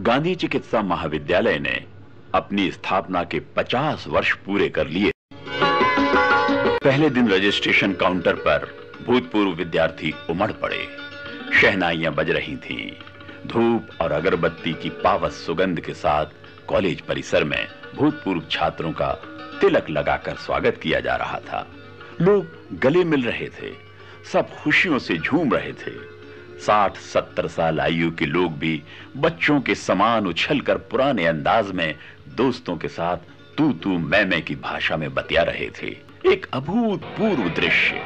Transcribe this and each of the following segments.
गांधी चिकित्सा महाविद्यालय ने अपनी स्थापना के 50 वर्ष पूरे कर लिए। पहले दिन रजिस्ट्रेशन काउंटर पर भूतपूर्व विद्यार्थी उमड़ पड़े। शहनाइयां बज रही थीं। धूप और अगरबत्ती की पावस सुगंध के साथ कॉलेज परिसर में भूतपूर्व छात्रों का तिलक लगाकर स्वागत किया जा रहा था। लोग गले मिल रहे थे, सब खुशियों से झूम रहे थे। 60-70 साल आयु के लोग भी बच्चों के समान उछलकर पुराने अंदाज में दोस्तों के साथ तू तू मैं की भाषा में बतिया रहे थे। एक अभूतपूर्व दृश्य।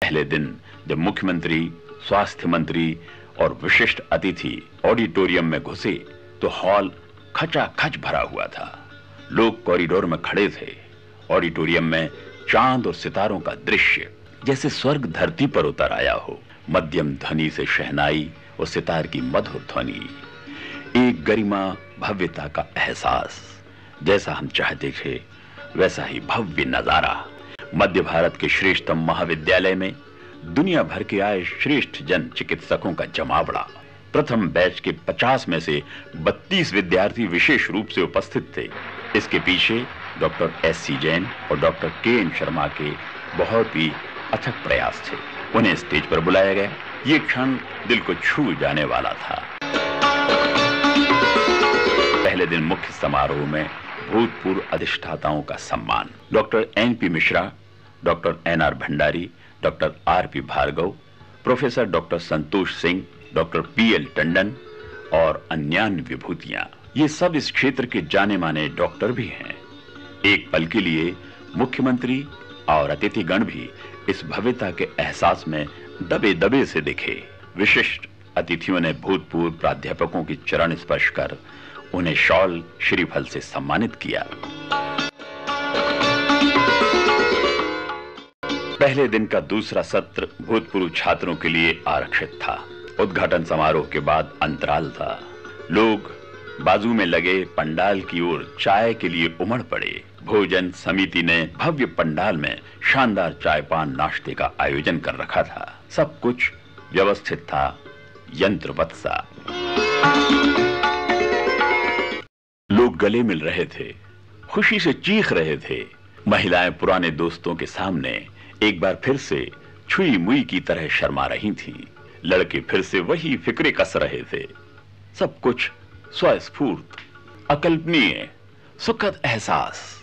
पहले दिन जब मुख्यमंत्री, स्वास्थ्य मंत्री और विशिष्ट अतिथि ऑडिटोरियम में घुसे तो हॉल खचाखच भरा हुआ था। लोग कॉरिडोर में खड़े थे। ऑडिटोरियम में चांद और सितारों का दृश्य जैसे स्वर्ग धरती पर उतर आया हो। मध्यम ध्वनि से शहनाई और सितार की मधुर ध्वनि, एक गरिमा भव्यता का एहसास। जैसा हम चाहते थे वैसा ही भव्य नजारा। मध्य भारत के श्रेष्ठतम महाविद्यालय में दुनिया भर के आए श्रेष्ठ जन चिकित्सकों का जमावड़ा। प्रथम बैच के 50 में से 32 विद्यार्थी विशेष रूप से उपस्थित थे। इसके पीछे डॉक्टर S.C. जैन और डॉक्टर K.N. शर्मा के बहुत ही अथक प्रयास थे। उन्हें स्टेज पर बुलाया गया। ये क्षण दिल को छू जाने वाला था। पहले दिन मुख्य समारोह में भूतपूर्व अधिष्ठाताओं का सम्मान। Doctor N.P. Mishra, doctor N.R. Bhandari, doctor R.P. Bhargava, professor doctor Santosh Singh, doctor P.L. Tandon और अन्यान्य विभूतियां। ये सब इस क्षेत्र के जाने माने डॉक्टर भी हैं। एक पल के लिए मुख्यमंत्री और अतिथिगण भी इस भव्यता के एहसास में दबे दबे से दिखे। विशिष्ट अतिथियों ने भूतपूर्व प्राध्यापकों की चरण स्पर्श कर उन्हें शॉल श्रीफल से सम्मानित किया। पहले दिन का दूसरा सत्र भूतपूर्व छात्रों के लिए आरक्षित था। उद्घाटन समारोह के बाद अंतराल था। लोग बाजू में लगे पंडाल की ओर चाय के लिए उमड़ पड़े। भोजन समिति ने भव्य पंडाल में शानदार चाय पान नाश्ते का आयोजन कर रखा था। सब कुछ व्यवस्थित था, यंत्रवत सा। लोग गले मिल रहे थे, खुशी से चीख रहे थे। महिलाएं पुराने दोस्तों के सामने एक बार फिर से छुई मुई की तरह शर्मा रही थीं। लड़के फिर से वही फिक्रे कस रहे थे। सब कुछ स्वस्फूर्त, अकल्पनीय, सुखद एहसास।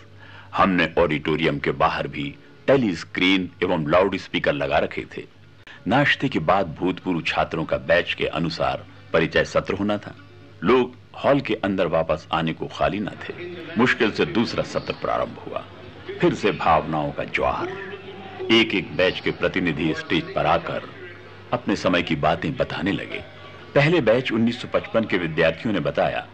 हमने ऑडिटोरियम के बाहर भी टेली स्क्रीन एवं लाउड स्पीकर लगा रखे थे। नाश्ते के बाद भूतपूर्व छात्रों का बैच के अनुसार परिचय सत्र होना था। लोग हॉल के अंदर वापस आने को खाली न थे। मुश्किल से दूसरा सत्र प्रारंभ हुआ। फिर से भावनाओं का ज्वार। एक एक बैच के प्रतिनिधि स्टेज पर आकर अपने समय की बातें बताने लगे। पहले बैच 1955 के विद्यार्थियों ने बताया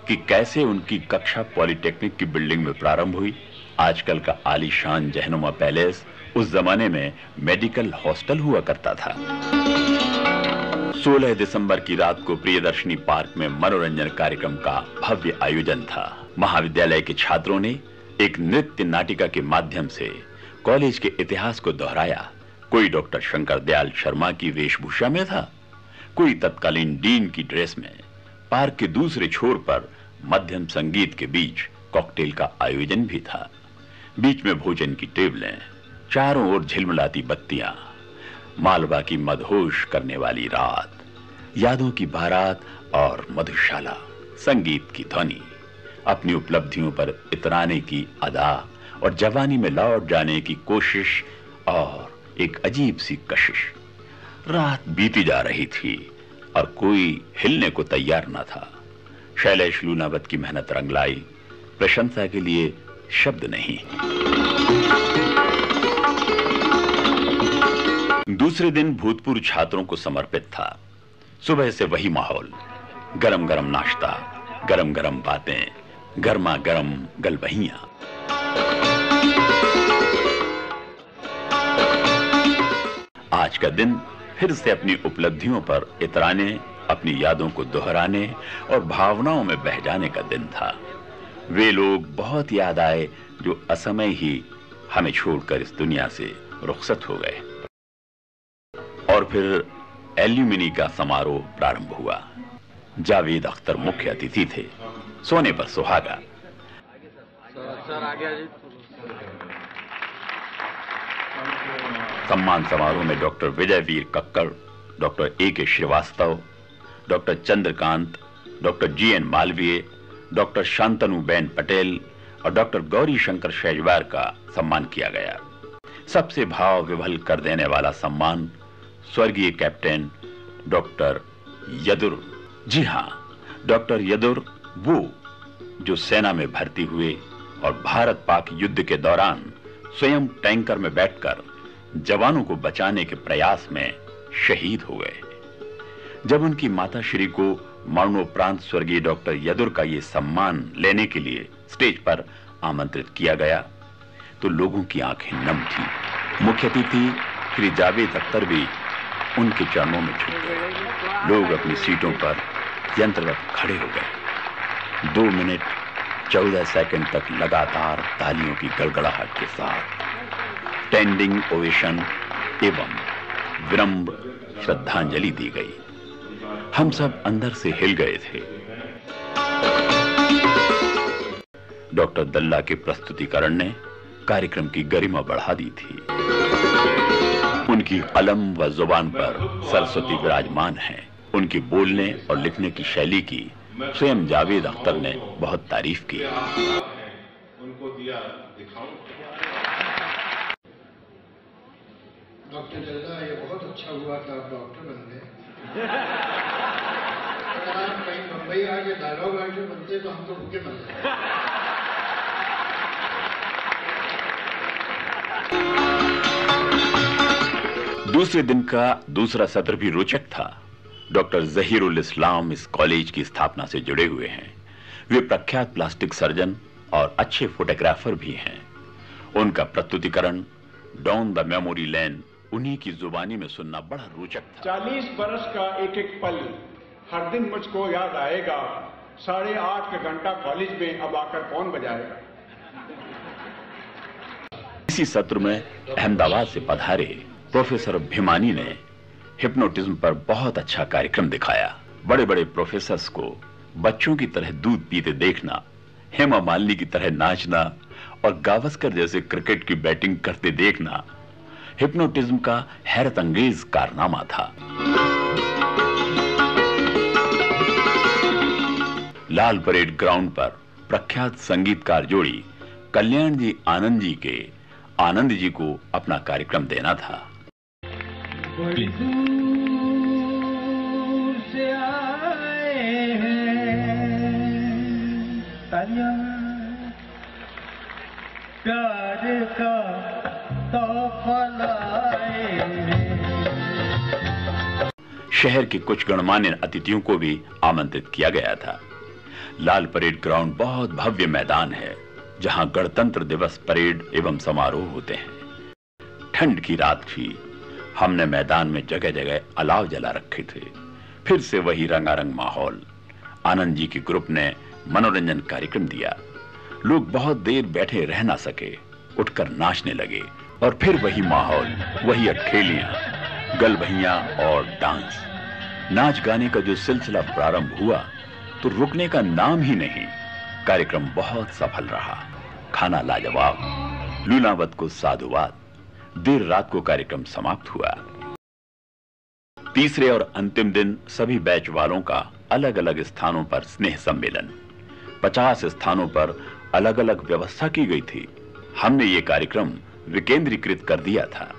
कि कैसे उनकी कक्षा पॉलिटेक्निक की बिल्डिंग में प्रारंभ हुई। आजकल का आलीशान जहनुमा पैलेस उस जमाने में मेडिकल हॉस्टल हुआ करता था। 16 दिसंबर की रात को प्रियदर्शनी पार्क में मनोरंजन कार्यक्रम का भव्य आयोजन था। महाविद्यालय के छात्रों ने एक नृत्य नाटिका के माध्यम से कॉलेज के इतिहास को दोहराया। कोई डॉक्टर शंकर दयाल शर्मा की वेशभूषा में था, कोई तत्कालीन डीन की ड्रेस में। पार्क के दूसरे छोर पर मध्यम संगीत के बीच कॉकटेल का आयोजन भी था। बीच में भोजन की टेबलें, चारों ओर झिलमिलाती बत्तियां, मालवा की मदहोश करने वाली रात, यादों की बारात और मधुशाला, संगीत की ध्वनि, अपनी उपलब्धियों पर इतराने की अदा और जवानी में लौट जाने की कोशिश और एक अजीब सी कशिश। रात बीती जा रही थी और कोई हिलने को तैयार न था। शैलेश लूनावत की मेहनत रंग लाई। प्रशंसा के लिए शब्द नहीं। दूसरे दिन भूतपूर्व छात्रों को समर्पित था। सुबह से वही माहौल, गरम गरम नाश्ता, गरम गरम बातें, गर्मा गर्म गलबहियां। आज का दिन फिर से अपनी उपलब्धियों पर इतराने, अपनी यादों को दोहराने और भावनाओं में बह जाने का दिन था। वे लोग बहुत याद आए जो असमय ही हमें छोड़कर इस दुनिया से रुखसत हो गए। और फिर एल्यूमिनी का समारोह प्रारंभ हुआ। जावेद अख्तर मुख्य अतिथि थे। सोने पर सुहागा। सम्मान समारोह में doctor Vijayveer Kakkar, doctor A K. Srivastava, doctor Chandrakant, doctor G N. Malviya, doctor Shantanuben Patel और डॉक्टर गौरी शंकर शेजवार का सम्मान किया गया। सबसे भाव विभल कर देने वाला सम्मान स्वर्गीय कैप्टन डॉक्टर यदुर। जी हां, डॉक्टर यदुर वो जो सेना में भर्ती हुए और भारत पाक युद्ध के दौरान स्वयं टैंकर में बैठकर जवानों को बचाने के प्रयास में शहीद हो गए। जब उनकी माता श्री को मरणोपरांत स्वर्गीय डॉक्टर यदुर का ये सम्मान लेने के लिए स्टेज पर आमंत्रित किया गया तो लोगों की आंखें नम थी। मुख्य अतिथि श्री जावेद अख्तर भी उनके चरणों में झुक गए। लोग अपनी सीटों पर यंत्रवत खड़े हो गए। 2 मिनट 14 सेकंड तक लगातार तालियों की गड़गड़ाहट के साथ स्टैंडिंग ओवेशन एवं विनम्र श्रद्धांजलि दी गई। हम सब अंदर से हिल गए थे। डॉक्टर दल्ला के प्रस्तुतिकरण ने कार्यक्रम की गरिमा बढ़ा दी थी। उनकी कलम व जुबान पर सरस्वती विराजमान है। उनकी बोलने और लिखने की शैली की स्वयं जावेद अख्तर ने बहुत तारीफ की। उनको दिया दिखाऊं। डॉक्टर दल्ला, ये बहुत अच्छा हुआ था आप डॉक्टर बन गए। अगर आप कहीं मुंबई आके डायलॉग राइटर बनते तो हम तो भूखे मर जाते। दूसरे दिन का दूसरा सत्र भी रोचक था। डॉक्टर जहीरुल इस्लाम इस कॉलेज की स्थापना से जुड़े हुए हैं। वे प्रख्यात प्लास्टिक सर्जन और अच्छे फोटोग्राफर भी हैं। उनका प्रस्तुतिकरण डाउन द मेमोरी लेन उन्हीं की जुबानी में सुनना बड़ा रोचक था। 40 बरस का एक एक पल हर दिन मुझको याद आएगा। 8:30 घंटा कॉलेज में अब आकर कौन बजाएगा। इसी सत्र में अहमदाबाद से पधारे प्रोफेसर भिमानी ने हिप्नोटिज्म पर बहुत अच्छा कार्यक्रम दिखाया। बड़े बड़े प्रोफेसर्स को बच्चों की तरह दूध पीते देखना, हेमा मालिनी की तरह नाचना और गावस्कर जैसे क्रिकेट की बैटिंग करते देखना हिप्नोटिज्म का हैरत अंगेज कारनामा था। लाल परेड ग्राउंड पर प्रख्यात संगीतकार जोड़ी कल्याण जी आनंद जी के आनंद जी को अपना कार्यक्रम देना था। बड़ी दूर से आए हैं प्यार का तोहफा लाए हैं। शहर के कुछ गणमान्य अतिथियों को भी आमंत्रित किया गया था। लाल परेड ग्राउंड बहुत भव्य मैदान है जहां गणतंत्र दिवस परेड एवं समारोह होते हैं। ठंड की रात थी। हमने मैदान में जगह जगह अलाव जला रखे थे। फिर से वही रंगारंग माहौल। आनंद जी की ग्रुप ने मनोरंजन कार्यक्रम दिया। लोग बहुत देर बैठे रह ना सके, उठकर नाचने लगे और फिर वही माहौल, वही अठखेलियां, गलभैया और डांस। नाच गाने का जो सिलसिला प्रारंभ हुआ तो रुकने का नाम ही नहीं। कार्यक्रम बहुत सफल रहा। खाना लाजवाब, लूनावत को साधुवाद। देर रात को कार्यक्रम समाप्त हुआ। तीसरे और अंतिम दिन सभी बैच वालों का अलग अलग स्थानों पर स्नेह सम्मेलन। 50 स्थानों पर अलग अलग व्यवस्था की गई थी। हमने ये कार्यक्रम विकेंद्रीकृत कर दिया था।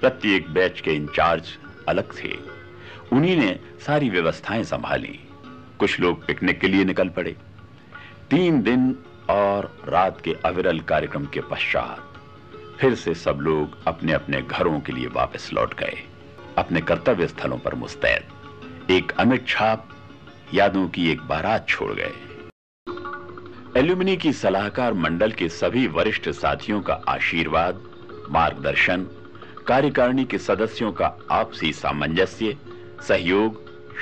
प्रत्येक बैच के इंचार्ज अलग थे। उन्हीं ने सारी व्यवस्थाएं संभाली। कुछ लोग पिकनिक के लिए निकल पड़े। 3 दिन और रात के अविरल कार्यक्रम के पश्चात फिर से सब लोग अपने अपने घरों के लिए वापस लौट गए, अपने कर्तव्य स्थलों पर मुस्तैद। एक अमिट छाप, यादों की एक बारात छोड़ गए। एल्यूमिनी की सलाहकार मंडल के सभी वरिष्ठ साथियों का आशीर्वाद, मार्गदर्शन, कार्यकारिणी के सदस्यों का आपसी सामंजस्य, सहयोग,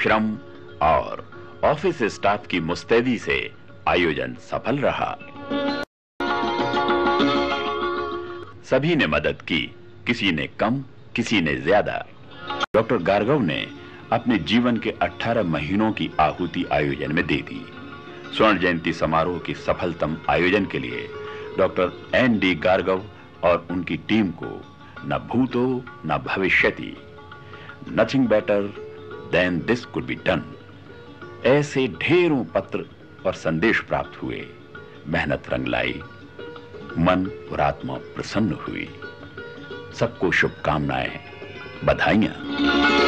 श्रम और ऑफिस स्टाफ की मुस्तैदी से आयोजन सफल रहा। सभी ने मदद की, किसी ने कम, किसी ने ज्यादा। डॉक्टर गार्गव ने अपने जीवन के 18 महीनों की आहुति आयोजन में दे दी। स्वर्ण जयंती समारोह के सफलतम आयोजन के लिए डॉक्टर N.D. गार्गव और उनकी टीम को न भूतो न भविष्यति, nothing better than this could be done, ऐसे ढेरों पत्र और संदेश प्राप्त हुए। मेहनत रंग लाई, मन और आत्मा प्रसन्न हुई। सबको शुभकामनाएं, बधाइयां।